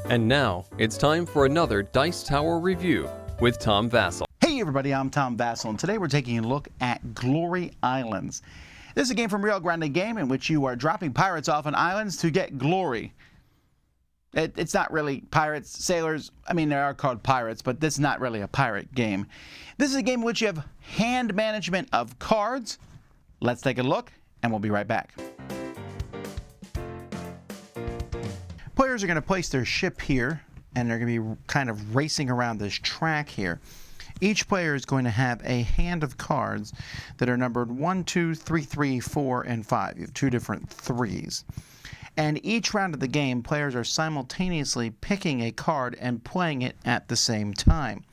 And now, it's time for another Dice Tower review with Tom Vasel. Hey everybody, I'm Tom Vasel, and today we're taking a look at Glory Islands. This is a game from Rio Grande Game in which you are dropping pirates off on islands to get glory. It's not really pirates, sailors, I mean they are called pirates, but this is not really a pirate game. This is a game in which you have hand management of cards. Let's take a look, and we'll be right back. Players are going to place their ship here, and they're going to be kind of racing around this track here. Each player is going to have a hand of cards that are numbered 1, 2, 3, 3, 4, and 5. You have two different threes. And each round of the game, players are simultaneously picking a card and playing it at the same time.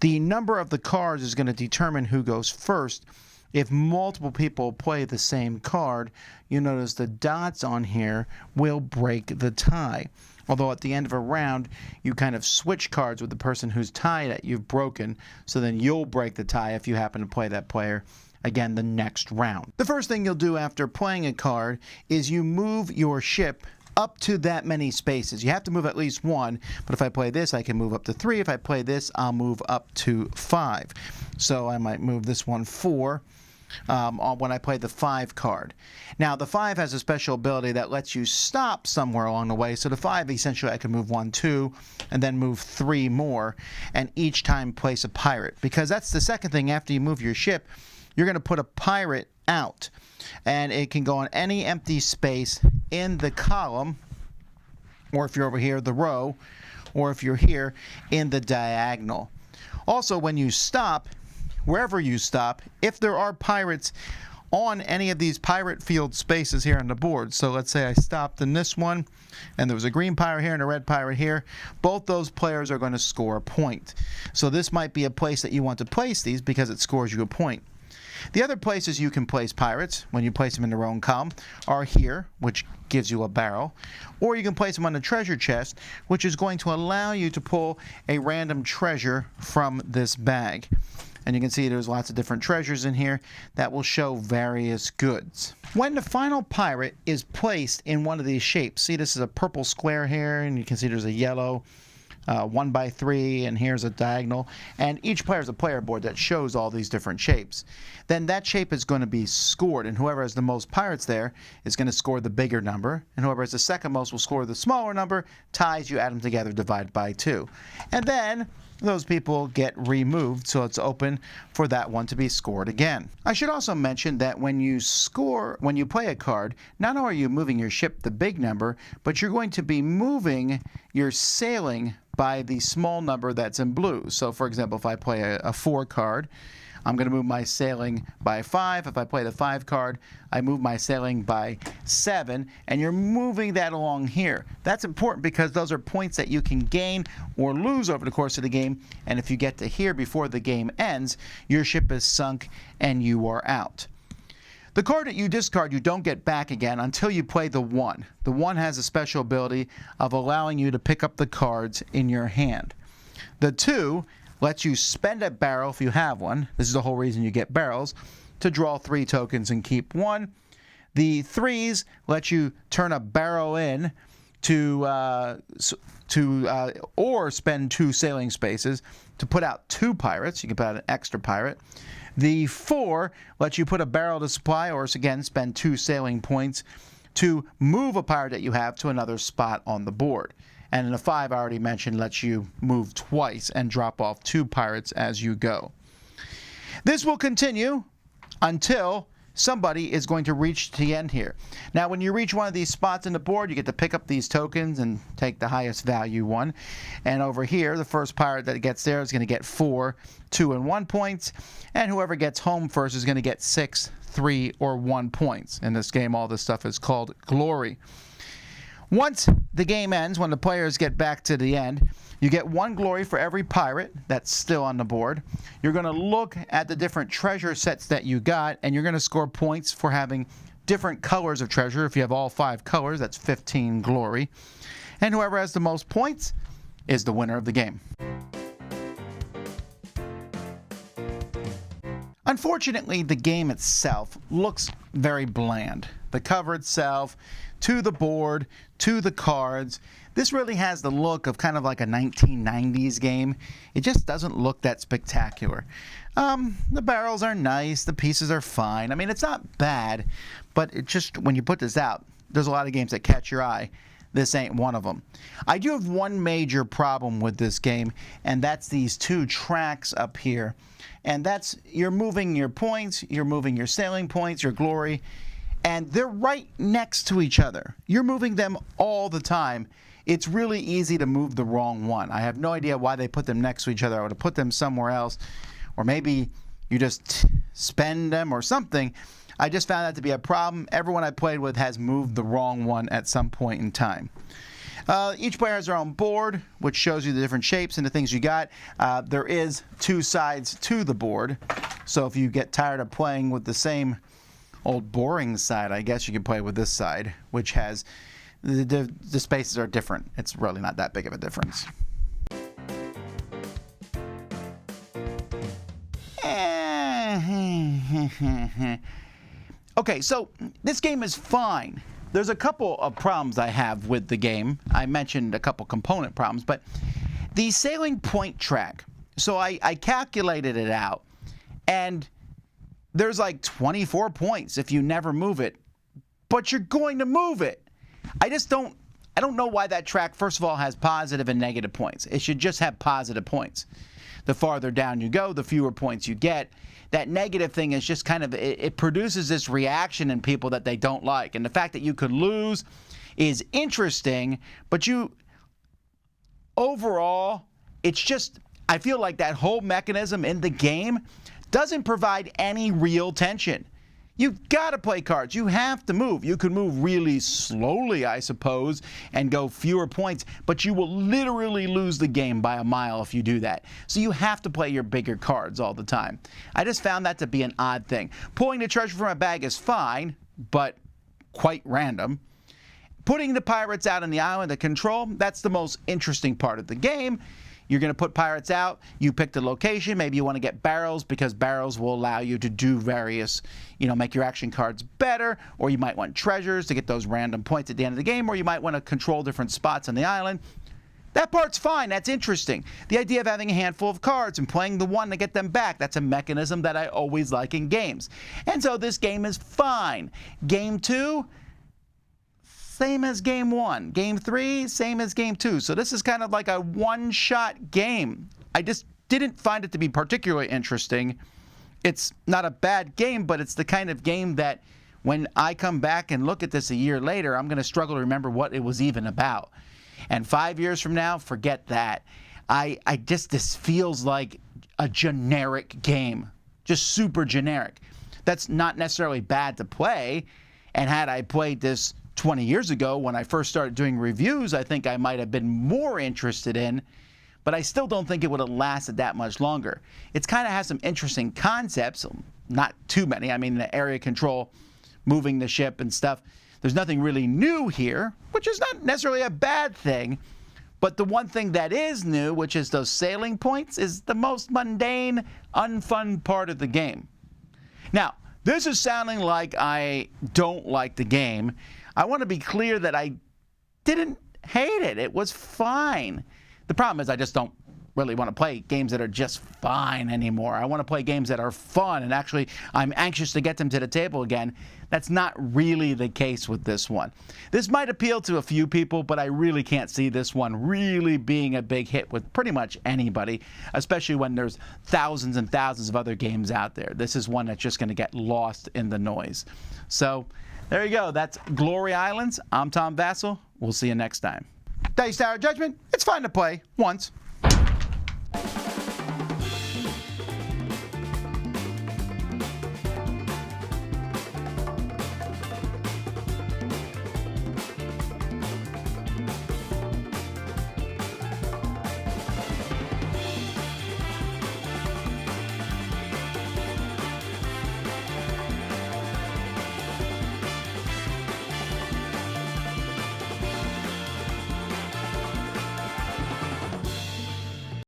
The number of the cards is going to determine who goes first. If multiple people play the same card, you notice the dots on here will break the tie. Although at the end of a round, you kind of switch cards with the person whose tie that you've broken, so then you'll break the tie if you happen to play that player again the next round. The first thing you'll do after playing a card is you move your ship up to that many spaces. You have to move at least one, but if I play this, I can move up to 3. If I play this, I'll move up to 5. So I might move this one 4. When I play the 5 card. Now the 5 has a special ability that lets you stop somewhere along the way. So the 5, essentially I can move 1, 2, and then move 3 more, and each time place a pirate. Because that's the second thing. After you move your ship, you're going to put a pirate out, and it can go on any empty space in the column, or if you're over here, the row, or if you're here, in the diagonal. Also, when you stop, wherever you stop, if there are pirates on any of these pirate field spaces here on the board, so let's say I stopped in this one and there was a green pirate here and a red pirate here, both those players are going to score a point. So this might be a place that you want to place these because it scores you a point. The other places you can place pirates, when you place them in their own column, are here, which gives you a barrel, or you can place them on the treasure chest, which is going to allow you to pull a random treasure from this bag. And you can see there's lots of different treasures in here that will show various goods. When the final pirate is placed in one of these shapes, see this is a purple square here, and you can see there's a yellow 1 by 3, and here's a diagonal, and each player has a player board that shows all these different shapes. Then that shape is going to be scored, and whoever has the most pirates there is going to score the bigger number, and whoever has the second most will score the smaller number. Ties, you add them together, divide by 2. And then those people get removed, so it's open for that one to be scored again. I should also mention that when you play a card, not only are you moving your ship the big number, but you're going to be moving your sailing by the small number that's in blue. So for example, if I play a 4 card, I'm going to move my sailing by 5. If I play the 5 card, I move my sailing by 7, and you're moving that along here. That's important because those are points that you can gain or lose over the course of the game, and if you get to here before the game ends, your ship is sunk and you are out. The card that you discard, you don't get back again until you play the 1. The 1 has a special ability of allowing you to pick up the cards in your hand. The 2 lets you spend a barrel if you have one. This is the whole reason you get barrels, to draw 3 tokens and keep 1. The 3s let you turn a barrel in or spend 2 sailing spaces to put out 2 pirates. You can put out an extra pirate. The 4 lets you put a barrel to supply, or again spend 2 sailing points to move a pirate that you have to another spot on the board. And in the 5 I already mentioned lets you move twice and drop off 2 pirates as you go. This will continue until somebody is going to reach the end here. Now when you reach one of these spots in the board, you get to pick up these tokens and take the highest value one. And over here, the first pirate that gets there is going to get 4, 2, and 1 points. And whoever gets home first is going to get 6, 3, or 1 points. In this game, all this stuff is called glory. Once the game ends, when the players get back to the end, you get 1 glory for every pirate that's still on the board. You're going to look at the different treasure sets that you got, and you're going to score points for having different colors of treasure. If you have all 5 colors, that's 15 glory. And whoever has the most points is the winner of the game. Unfortunately, the game itself looks very bland. The cover itself, to the board, to the cards. This really has the look of kind of like a 1990s game. It just doesn't look that spectacular. The barrels are nice, the pieces are fine. I mean, it's not bad, but it just, when you put this out, there's a lot of games that catch your eye. This ain't one of them. I do have one major problem with this game, and that's these two tracks up here. And that's, you're moving your points, you're moving your sailing points, your glory, and they're right next to each other. You're moving them all the time. It's really easy to move the wrong one. I have no idea why they put them next to each other. I would have put them somewhere else, or maybe you just spend them or something. I just found that to be a problem. Everyone I played with has moved the wrong one at some point in time. Each player has their own board, which shows you the different shapes and the things you got. There is two sides to the board, so if you get tired of playing with the same old boring side, I guess you can play with this side, which has the spaces are different. It's really not that big of a difference. Okay, so this game is fine. There's a couple of problems I have with the game. I mentioned a couple component problems, but the sailing point track. So I calculated it out, and there's like 24 points if you never move it, but you're going to move it. I don't know why that track, first of all, has positive and negative points. It should just have positive points. The farther down you go, the fewer points you get. That negative thing is just kind of, it produces this reaction in people that they don't like. And the fact that you could lose is interesting, but overall, it's just, I feel like that whole mechanism in the game doesn't provide any real tension. You've got to play cards. You have to move. You can move really slowly, I suppose, and go fewer points, but you will literally lose the game by a mile if you do that. So you have to play your bigger cards all the time. I just found that to be an odd thing. Pulling the treasure from a bag is fine, but quite random. Putting the pirates out on the island to control, that's the most interesting part of the game. You're going to put pirates out. You pick the location. Maybe you want to get barrels because barrels will allow you to do various, make your action cards better. Or you might want treasures to get those random points at the end of the game. Or you might want to control different spots on the island. That part's fine. That's interesting. The idea of having a handful of cards and playing the one to get them back, that's a mechanism that I always like in games. And so this game is fine. Game 2, same as game 1. Game 3, same as game 2. So this is kind of like a one-shot game. I just didn't find it to be particularly interesting. It's not a bad game, but it's the kind of game that when I come back and look at this a year later, I'm going to struggle to remember what it was even about. And 5 years from now, forget that. This feels like a generic game. Just super generic. That's not necessarily bad to play. And had I played this 20 years ago when I first started doing reviews, I think I might have been more interested in, but I still don't think it would have lasted that much longer. It kind of has some interesting concepts, not too many. I mean, the area control, moving the ship and stuff. There's nothing really new here, which is not necessarily a bad thing, but the one thing that is new, which is those sailing points, is the most mundane, unfun part of the game. Now, this is sounding like I don't like the game. I want to be clear that I didn't hate it. It was fine. The problem is I just don't really want to play games that are just fine anymore. I want to play games that are fun, and actually I'm anxious to get them to the table again. That's not really the case with this one. This might appeal to a few people, but I really can't see this one really being a big hit with pretty much anybody, especially when there's thousands and thousands of other games out there. This is one that's just going to get lost in the noise. So there you go. That's Glory Islands. I'm Tom Vasel. We'll see you next time. Dice Tower Judgment. It's fun to play once.